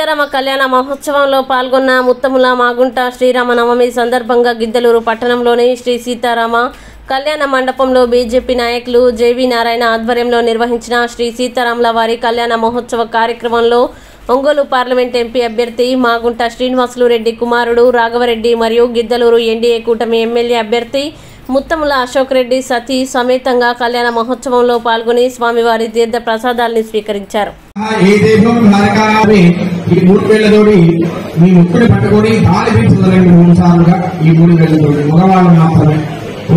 సీతారామ కళ్యాణ మహోత్సవంలో పాల్గొన్న ముత్తముల మాగుంట శ్రీరామనవమి సందర్భంగా గిద్దలూరు పట్టణంలోని శ్రీ సీతారామ కళ్యాణ మండపంలో బీజేపీ నాయకులు జేవి నారాయణ ఆధ్వర్యంలో నిర్వహించిన శ్రీ సీతారాముల వారి కళ్యాణ మహోత్సవ కార్యక్రమంలో ఒంగోలు పార్లమెంట్ ఎంపీ అభ్యర్థి మాగుంట శ్రీనివాసులు రెడ్డి కుమారుడు రాఘవరెడ్డి మరియు గిద్దలూరు ఎన్డీఏ కూటమి ఎమ్మెల్యే అభ్యర్థి ముత్తముల అశోక్ రెడ్డి సతీ సమేతంగా కళ్యాణ మహోత్సవంలో పాల్గొని స్వామివారి తీర్థ ప్రసాదాలను స్వీకరించారు.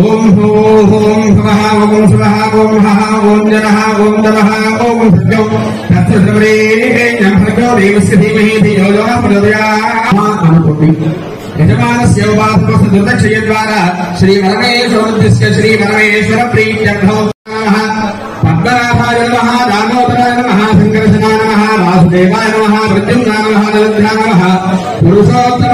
ओम ओम स्वः ओम स्वः ओम महा ओम जनः ओम नमः ओम सत्यो तत्सर्वे नमः देवस्य धीमहि धियो यो न प्रचोदयात् अनुकोटि यजमानस्य उपासकस्य दुर्दक्षयद्वारा श्री परमेश्वरस्य श्री परमेश्वर प्रीत्यर्थो नमः पद्मनाभाय नमः दामोदराय नमः संकर्षणाय नमः वासुदेवाय नमः प्रद्युम्नाय नमः नरद्राय नमः पुरुषोत्तम